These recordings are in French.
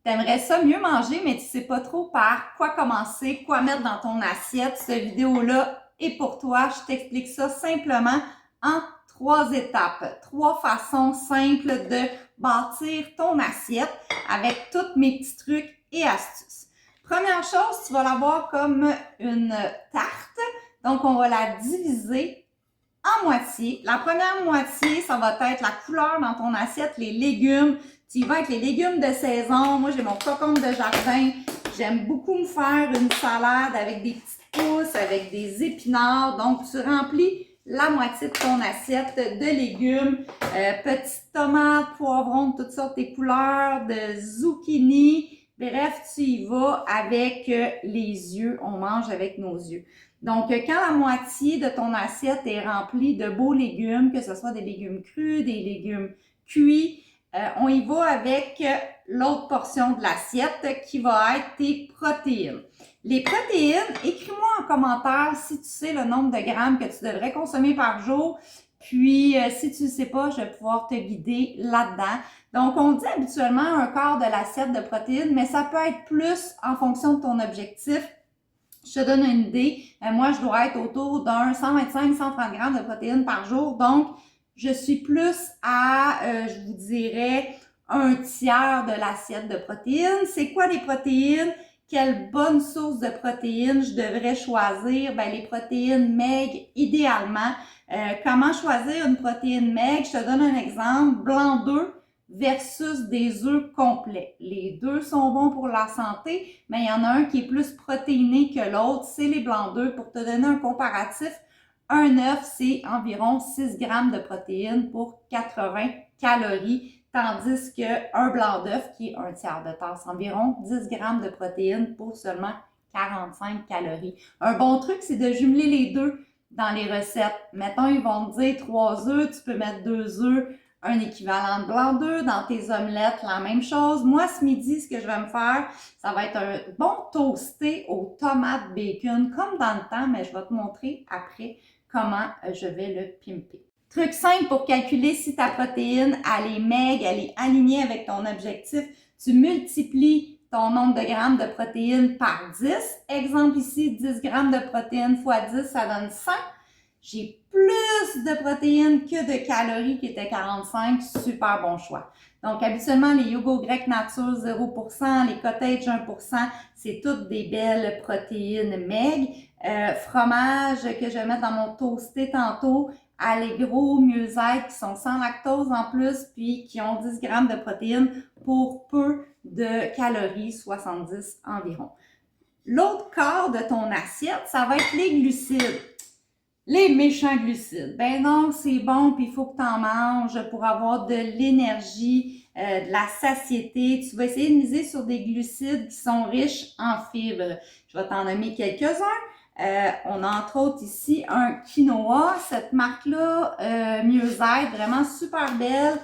T'aimerais ça mieux manger, mais tu sais pas trop par quoi commencer, quoi mettre dans ton assiette. Cette vidéo-là est pour toi. Je t'explique ça simplement en 3 étapes. 3 façons simples de bâtir ton assiette avec tous mes petits trucs et astuces. Première chose, tu vas l'avoir comme une tarte. Donc, on va la diviser en moitié. La première moitié, ça va être la couleur dans ton assiette, les légumes. Tu y vas avec les légumes de saison. Moi, j'ai mon cocombe de jardin. J'aime beaucoup me faire une salade avec des petites pousses, avec des épinards. Donc, tu remplis la moitié de ton assiette de légumes. Petites tomates, poivrons, toutes sortes de couleurs, de zucchini. Bref, tu y vas avec les yeux. On mange avec nos yeux. Donc, quand la moitié de ton assiette est remplie de beaux légumes, que ce soit des légumes crus, des légumes cuits, on y va avec l'autre portion de l'assiette qui va être tes protéines. Les protéines, écris-moi en commentaire si tu sais le nombre de grammes que tu devrais consommer par jour. Puis, si tu ne sais pas, je vais pouvoir te guider là-dedans. Donc, on dit habituellement un quart de l'assiette de protéines, mais ça peut être plus en fonction de ton objectif. Je te donne une idée. Moi, je dois être autour d'un 125-130 grammes de protéines par jour. Donc, je suis plus à, je vous dirais, un tiers de l'assiette de protéines. C'est quoi les protéines? Quelle bonne source de protéines je devrais choisir? Ben, les protéines maigres, idéalement. Comment choisir une protéine maigre? Je te donne un exemple. Blanc d'œuf versus des œufs complets. Les deux sont bons pour la santé, mais il y en a un qui est plus protéiné que l'autre, c'est les blancs d'œufs. Pour te donner un comparatif, un œuf, c'est environ 6 grammes de protéines pour 80 calories, tandis qu'un blanc d'œuf, qui est un tiers de tasse, environ 10 grammes de protéines pour seulement 45 calories. Un bon truc, c'est de jumeler les deux dans les recettes. Mettons, ils vont te dire 3 œufs, tu peux mettre 2 œufs, un équivalent de blanc d'œuf. Dans tes omelettes, la même chose. Moi, ce midi, ce que je vais me faire, ça va être un bon toasté aux tomates bacon, comme dans le temps, mais je vais te montrer après comment je vais le pimper. Truc simple pour calculer si ta protéine, elle est maigre, elle est alignée avec ton objectif. Tu multiplies ton nombre de grammes de protéines par 10. Exemple ici, 10 grammes de protéines fois 10, ça donne 100. J'ai plus de protéines que de calories qui étaient 45. Super bon choix. Donc, habituellement, les yogourts grecs nature 0%, les cottage 1%, c'est toutes des belles protéines maigres. Fromage que je vais mettre dans mon toasté tantôt, Allegro, Mieux-être, qui sont sans lactose en plus, puis qui ont 10 grammes de protéines pour peu de calories, 70 environ. L'autre quart de ton assiette, ça va être les glucides. Les méchants glucides. Ben non, c'est bon, puis il faut que tu en manges pour avoir de l'énergie, de la satiété. Tu vas essayer de miser sur des glucides qui sont riches en fibres. Je vais t'en nommer quelques-uns. On a entre autres ici un quinoa. Cette marque-là, Mieux-être, vraiment super belle.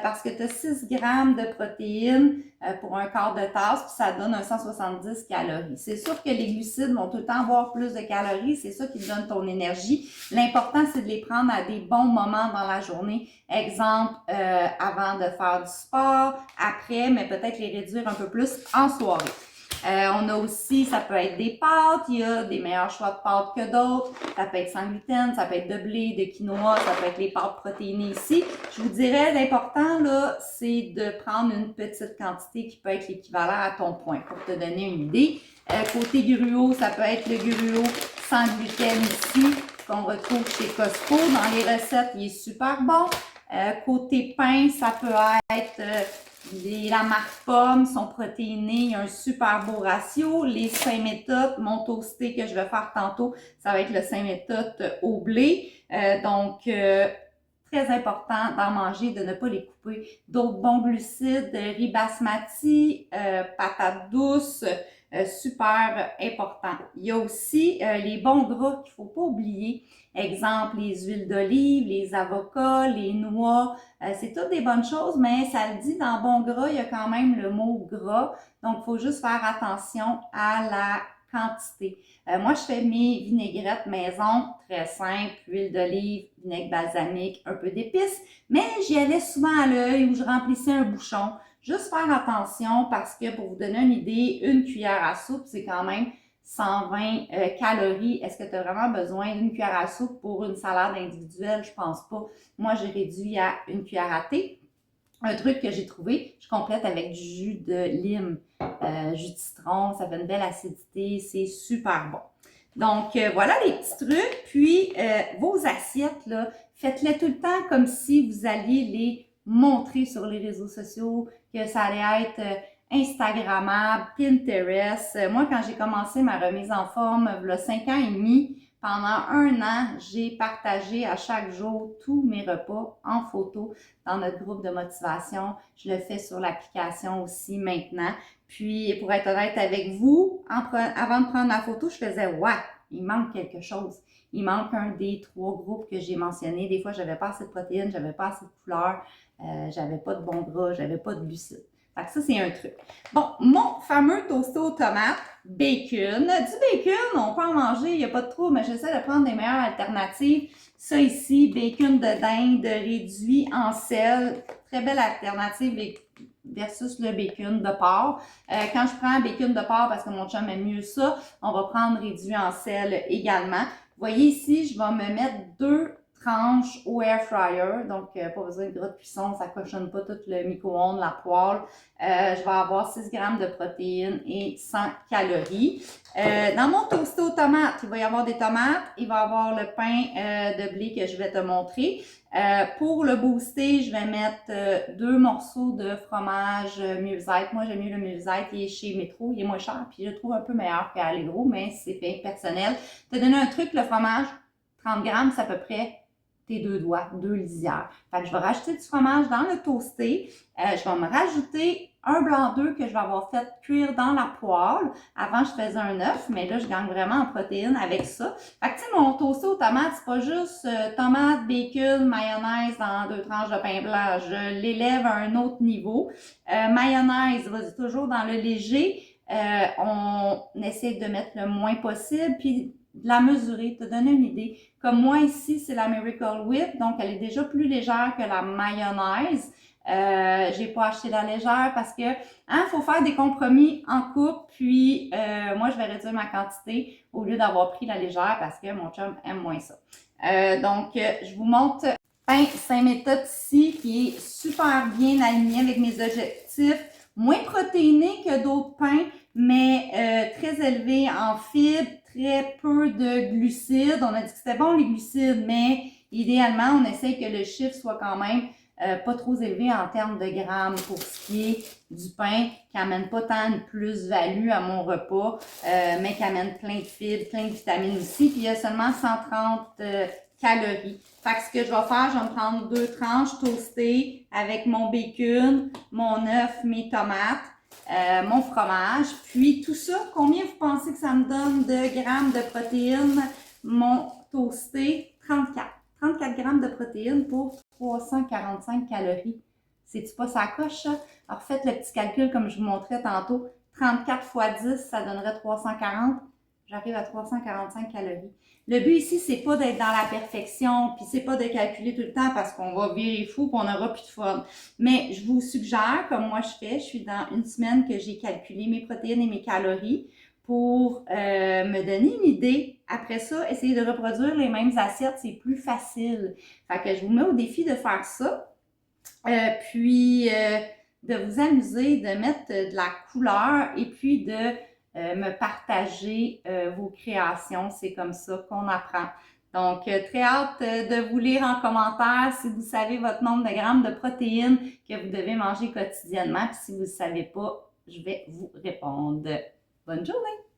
Parce que tu as 6 grammes de protéines pour un quart de tasse, puis ça donne un 170 calories. C'est sûr que les glucides vont tout le temps avoir plus de calories, c'est ça qui te donne ton énergie. L'important, c'est de les prendre à des bons moments dans la journée. Exemple, avant de faire du sport, après, mais peut-être les réduire un peu plus en soirée. On a aussi, ça peut être des pâtes, il y a des meilleurs choix de pâtes que d'autres. Ça peut être sans gluten, ça peut être de blé, de quinoa, ça peut être les pâtes protéinées ici. Je vous dirais, l'important, là, c'est de prendre une petite quantité qui peut être l'équivalent à ton point, pour te donner une idée. Côté gruau, ça peut être le gruau sans gluten ici, qu'on retrouve chez Costco. Dans les recettes, il est super bon. Côté pain, ça peut être... la marque Pomme sont protéinées, il y a un super beau ratio. Les 5 méthodes, mon toasté que je vais faire tantôt, ça va être le 5 méthodes au blé. Très important d'en manger, de ne pas les couper. D'autres bons glucides, riz basmati, patates douces, super important. Il y a aussi les bons gras qu'il ne faut pas oublier. Exemple, les huiles d'olive, les avocats, les noix. C'est toutes des bonnes choses, mais ça le dit dans bon gras, il y a quand même le mot gras. Donc, il faut juste faire attention à la quantité. Moi, je fais mes vinaigrettes maison, très simple, huile d'olive, vinaigre balsamique, un peu d'épices, mais j'y allais souvent à l'œil où je remplissais un bouchon. Juste faire attention parce que pour vous donner une idée, une cuillère à soupe, c'est quand même 120 calories. Est-ce que tu as vraiment besoin d'une cuillère à soupe pour une salade individuelle? Je pense pas. Moi, j'ai réduit à une cuillère à thé. Un truc que j'ai trouvé, je complète avec du jus de lime, jus de citron, ça fait une belle acidité, c'est super bon. Donc, voilà les petits trucs. Puis, vos assiettes, là, faites-les tout le temps comme si vous alliez les montrer sur les réseaux sociaux, que ça allait être Instagrammable, Pinterest. Moi, quand j'ai commencé ma remise en forme, il y a 5 ans et demi, pendant un an, j'ai partagé à chaque jour tous mes repas en photo dans notre groupe de motivation. Je le fais sur l'application aussi maintenant. Puis, pour être honnête avec vous, avant de prendre ma photo, je faisais « Ouais, il manque quelque chose. Il manque un des 3 groupes que j'ai mentionnés. Des fois, j'avais pas assez de protéines, j'avais pas assez de couleurs, j'avais pas de bons gras, j'avais pas de glucides. » Fait que ça, c'est un truc. Bon, mon fameux toasté aux tomates, bacon. Du bacon, on peut en manger, il n'y a pas de trouble, mais j'essaie de prendre des meilleures alternatives. Ça ici, bacon de dinde réduit en sel. Très belle alternative versus le bacon de porc. Quand je prends bacon de porc, parce que mon chum aime mieux ça, on va prendre réduit en sel également. Vous voyez ici, je vais me mettre 2 tranches au air fryer, donc pas besoin de gras de cuisson, ça cochonne pas tout le micro-ondes, la poêle. Je vais avoir 6 grammes de protéines et 100 calories. Dans mon toasté aux tomates, il va y avoir des tomates, il va y avoir le pain de blé que je vais te montrer. Pour le booster, je vais mettre 2 morceaux de fromage Musette. Moi, j'aime mieux le Musette, il est chez Métro, il est moins cher, puis je le trouve un peu meilleur qu'à Allegro, mais c'est bien personnel. Je te donner un truc, le fromage, 30 grammes, c'est à peu près tes 2 doigts, 2 lisières. Fait que je vais rajouter du fromage dans le toasté. Je vais me rajouter un blanc d'œuf que je vais avoir fait cuire dans la poêle. Avant, je faisais un œuf, mais là, je gagne vraiment en protéines avec ça. Fait que, tu sais, mon toasté aux tomates, c'est pas juste tomates, bacon, mayonnaise dans 2 tranches de pain blanc. Je l'élève à un autre niveau. Mayonnaise, vas-y, toujours dans le léger. On essaie de mettre le moins possible, puis de la mesurer, te donner une idée. Comme moi ici, c'est la Miracle Whip, donc elle est déjà plus légère que la mayonnaise. J'ai pas acheté la légère parce que faut faire des compromis en couple, puis moi je vais réduire ma quantité au lieu d'avoir pris la légère parce que mon chum aime moins ça. Donc je vous montre pain Saint-Méthode ici qui est super bien aligné avec mes objectifs, moins protéiné que d'autres pains, mais très élevé en fibres, très peu de glucides. On a dit que c'était bon les glucides, mais idéalement, on essaye que le chiffre soit quand même pas trop élevé en termes de grammes pour ce qui est du pain, qui amène pas tant de plus-value à mon repas, mais qui amène plein de fibres, plein de vitamines aussi. Puis il y a seulement 130 calories. Fait que ce que je vais faire, je vais me prendre 2 tranches toastées avec mon bacon, mon œuf, mes tomates. Mon fromage, puis tout ça, combien vous pensez que ça me donne de grammes de protéines? Mon toasté, 34. 34 grammes de protéines pour 345 calories. C'est-tu pas ça coche, ça? Alors faites le petit calcul comme je vous montrais tantôt. 34 fois 10, ça donnerait 340. J'arrive à 345 calories. Le but ici, c'est pas d'être dans la perfection, puis c'est pas de calculer tout le temps parce qu'on va virer fou, qu'on n'aura plus de fun. Mais je vous suggère, comme moi je fais, je suis dans une semaine que j'ai calculé mes protéines et mes calories pour me donner une idée. Après ça, essayer de reproduire les mêmes assiettes, c'est plus facile. Fait que je vous mets au défi de faire ça. Puis de vous amuser, de mettre de la couleur et puis de me partager vos créations. C'est comme ça qu'on apprend. Donc, très hâte de vous lire en commentaire si vous savez votre nombre de grammes de protéines que vous devez manger quotidiennement. Puis si vous ne savez pas, je vais vous répondre. Bonne journée!